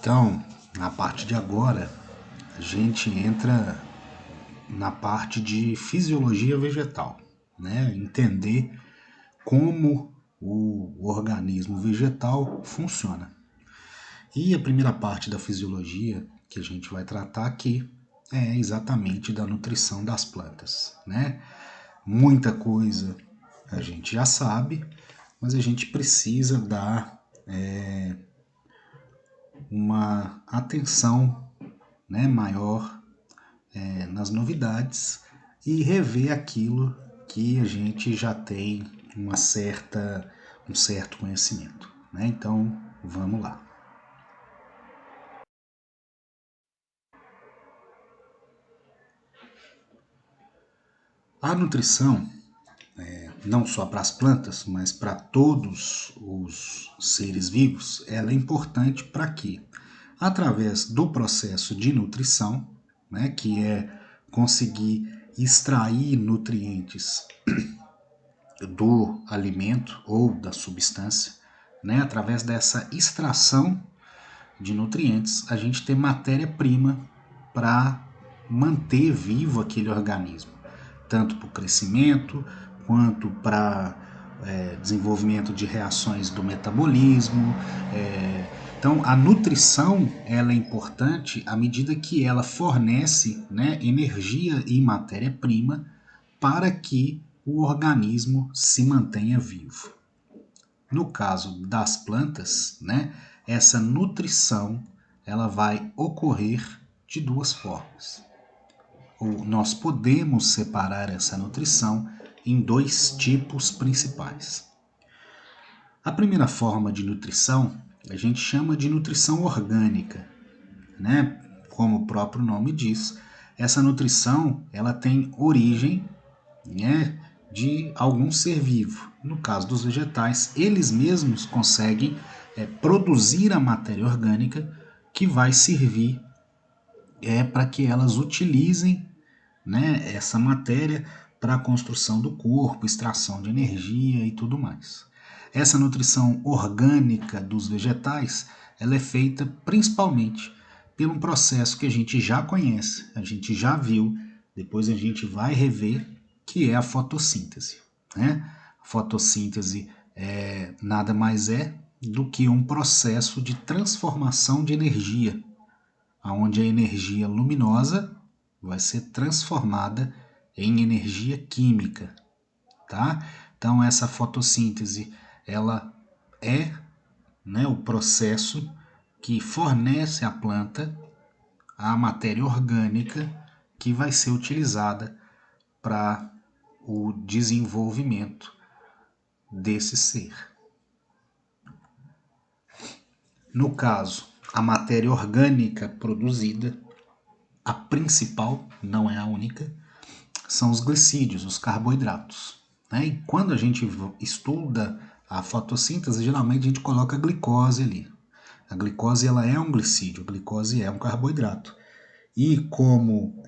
Então, na parte de agora, a gente entra na parte de fisiologia vegetal, né? Entender como o organismo vegetal funciona. E a primeira parte da fisiologia que a gente vai tratar aqui é exatamente da nutrição das plantas, né? Muita coisa a gente já sabe, mas a gente precisa dar uma atenção, né, maior nas novidades e rever aquilo que a gente já tem um certo conhecimento, né? Então, vamos lá. A nutrição, não só para as plantas, mas para todos os seres vivos, ela é importante para quê? Através do processo de nutrição, né, que é conseguir extrair nutrientes do alimento ou da substância, né, através dessa extração de nutrientes, a gente tem matéria-prima para manter vivo aquele organismo, tanto para o crescimento quanto para desenvolvimento de reações do metabolismo. Então, a nutrição ela é importante à medida que ela fornece, né, energia e matéria-prima para que o organismo se mantenha vivo. No caso das plantas, né, essa nutrição ela vai ocorrer de duas formas. Nós podemos separar essa nutrição em dois tipos principais. A primeira forma de nutrição a gente chama de nutrição orgânica, né? Como o próprio nome diz, essa nutrição ela tem origem, né, de algum ser vivo. No caso dos vegetais, eles mesmos conseguem produzir a matéria orgânica que vai servir para que elas utilizem, né, essa matéria para a construção do corpo, extração de energia e tudo mais. Essa nutrição orgânica dos vegetais ela é feita principalmente por um processo que a gente já conhece, a gente já viu, depois a gente vai rever, que é a fotossíntese, né? A fotossíntese nada mais é do que um processo de transformação de energia, onde a energia luminosa vai ser transformada em energia química, tá? Então essa fotossíntese ela é, né, o processo que fornece à planta a matéria orgânica que vai ser utilizada para o desenvolvimento desse ser. No caso, a matéria orgânica produzida, a principal, não é a única, são os glicídios, os carboidratos, né? E quando a gente estuda a fotossíntese, geralmente a gente coloca a glicose ali. A glicose ela é um glicídio, a glicose é um carboidrato. E como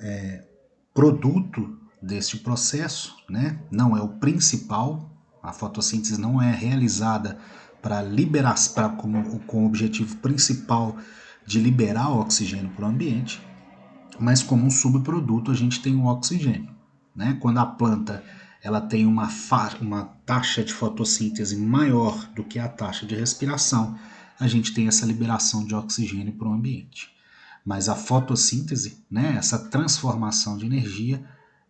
produto deste processo, né, não é o principal, a fotossíntese não é realizada para liberar, com o objetivo principal de liberar o oxigênio para o ambiente, mas como um subproduto a gente tem o oxigênio, né? Quando a planta ela tem uma taxa de fotossíntese maior do que a taxa de respiração, a gente tem essa liberação de oxigênio para o ambiente. Mas a fotossíntese, né, essa transformação de energia,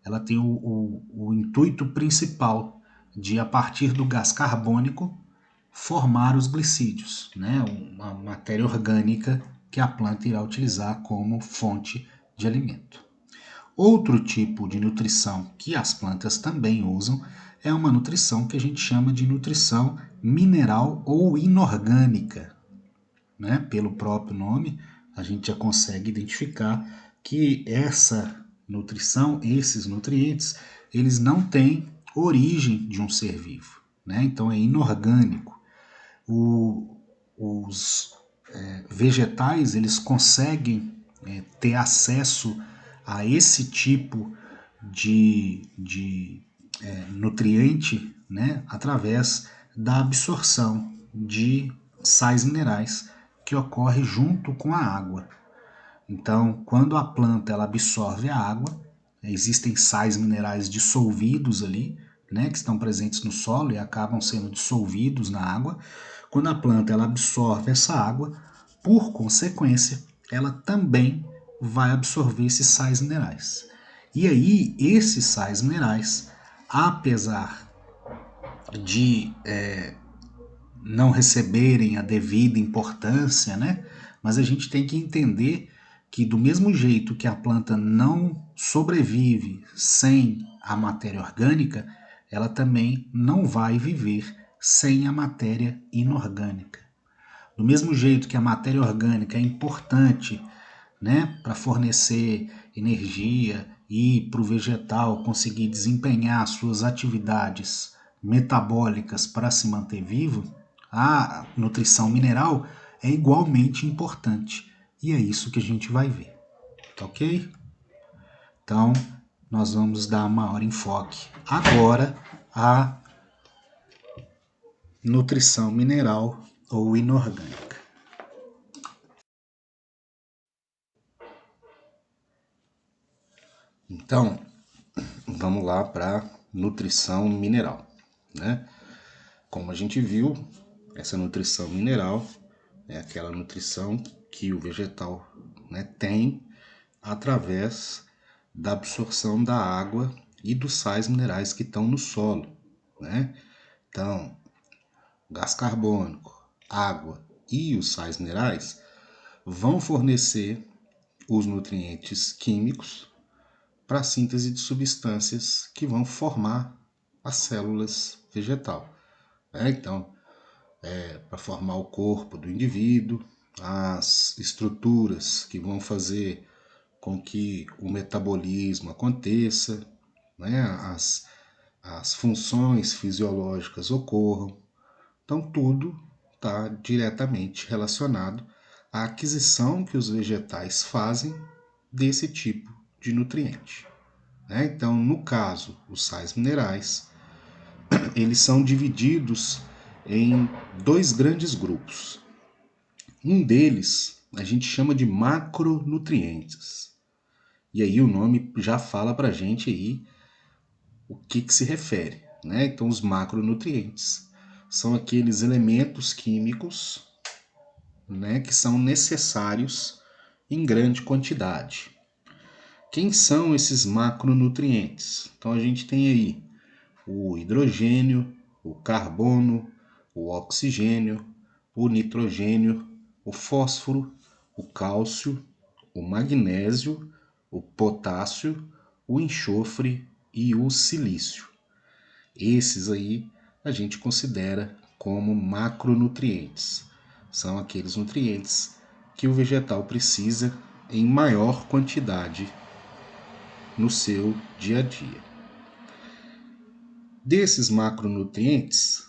ela tem o intuito principal de, a partir do gás carbônico, formar os glicídios, né, uma matéria orgânica que a planta irá utilizar como fonte de alimento. Outro tipo de nutrição que as plantas também usam é uma nutrição que a gente chama de nutrição mineral ou inorgânica, né? Pelo próprio nome, a gente já consegue identificar que essa nutrição, esses nutrientes, eles não têm origem de um ser vivo, né? Então é inorgânico. Os vegetais eles conseguem ter acesso a esse tipo de nutriente, né, através da absorção de sais minerais que ocorre junto com a água. Então, quando a planta ela absorve a água, existem sais minerais dissolvidos ali, né, que estão presentes no solo e acabam sendo dissolvidos na água. Quando a planta ela absorve essa água, por consequência, ela também vai absorver esses sais minerais. E aí, esses sais minerais, apesar de não receberem a devida importância, né? Mas a gente tem que entender que do mesmo jeito que a planta não sobrevive sem a matéria orgânica, ela também não vai viver sem a matéria inorgânica. Do mesmo jeito que a matéria orgânica é importante, né, para fornecer energia e para o vegetal conseguir desempenhar suas atividades metabólicas para se manter vivo, a nutrição mineral é igualmente importante. E é isso que a gente vai ver, tá ok? Então, nós vamos dar maior enfoque agora à nutrição mineral ou inorgânica. Então, vamos lá para nutrição mineral, né? Como a gente viu, essa nutrição mineral é aquela nutrição que o vegetal, né, tem através da absorção da água e dos sais minerais que estão no solo, né? Então, gás carbônico, água e os sais minerais vão fornecer os nutrientes químicos para a síntese de substâncias que vão formar as células vegetal. Então, para formar o corpo do indivíduo, as estruturas que vão fazer com que o metabolismo aconteça, né? as funções fisiológicas ocorram. Então, tudo está diretamente relacionado à aquisição que os vegetais fazem desse tipo de nutriente. Então, no caso, os sais minerais, eles são divididos em dois grandes grupos. Um deles a gente chama de macronutrientes. E aí o nome já fala para a gente aí o que se refere. Então, os macronutrientes são aqueles elementos químicos, que são necessários em grande quantidade. Quem são esses macronutrientes? Então a gente tem aí o hidrogênio, o carbono, o oxigênio, o nitrogênio, o fósforo, o cálcio, o magnésio, o potássio, o enxofre e o silício. Esses aí a gente considera como macronutrientes. São aqueles nutrientes que o vegetal precisa em maior quantidade no seu dia a dia. Desses macronutrientes,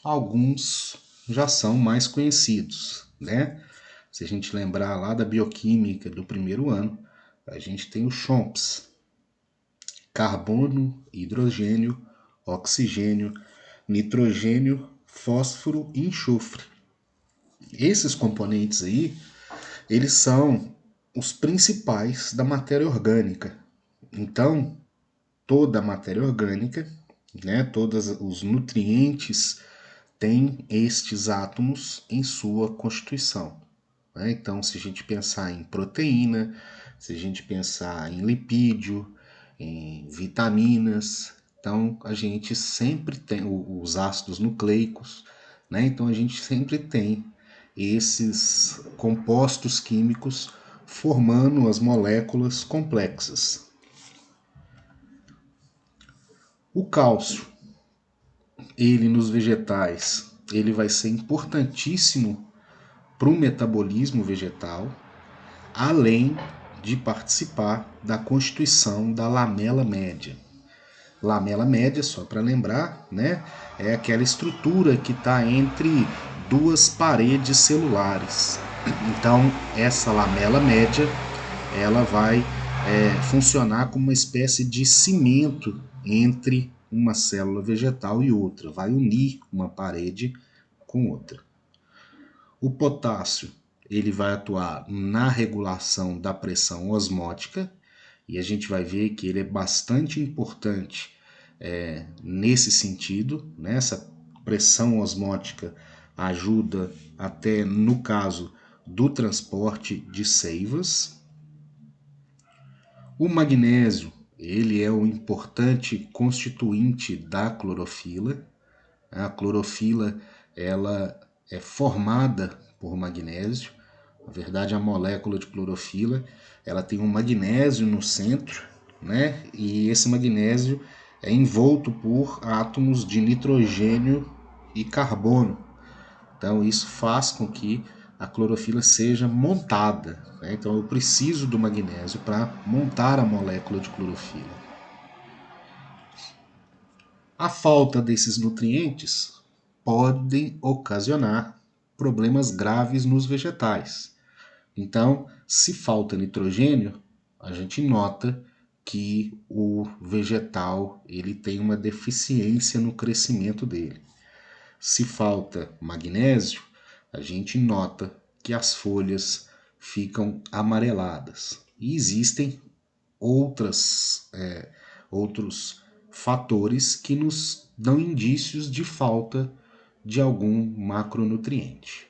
alguns já são mais conhecidos, Se a gente lembrar lá da bioquímica do primeiro ano, a gente tem os CHOMPs: carbono, hidrogênio, oxigênio, nitrogênio, fósforo e enxofre. Esses componentes aí, eles são os principais da matéria orgânica. Então, toda a matéria orgânica, todos os nutrientes têm estes átomos em sua constituição. Então, se a gente pensar em proteína, se a gente pensar em lipídio, em vitaminas, então a gente sempre tem os ácidos nucleicos, então a gente sempre tem esses compostos químicos formando as moléculas complexas. O cálcio, ele nos vegetais, ele vai ser importantíssimo para o metabolismo vegetal, além de participar da constituição da lamela média. Lamela média, só para lembrar, é aquela estrutura que está entre duas paredes celulares. Então, essa lamela média, ela vai funcionar como uma espécie de cimento entre uma célula vegetal e outra, vai unir uma parede com outra. O potássio, ele vai atuar na regulação da pressão osmótica, e a gente vai ver que ele é bastante importante nesse sentido, né? Essa pressão osmótica ajuda até no caso do transporte de seivas. O magnésio, ele é um importante constituinte da clorofila. A clorofila, ela é formada por magnésio. Na verdade, a molécula de clorofila, ela tem um magnésio no centro, né? E esse magnésio é envolto por átomos de nitrogênio e carbono. Então, isso faz com que a clorofila seja montada, né? Então, eu preciso do magnésio para montar a molécula de clorofila. A falta desses nutrientes pode ocasionar problemas graves nos vegetais. Então, se falta nitrogênio, a gente nota que o vegetal ele tem uma deficiência no crescimento dele. Se falta magnésio, a gente nota que as folhas ficam amareladas. E existem outros fatores que nos dão indícios de falta de algum macronutriente.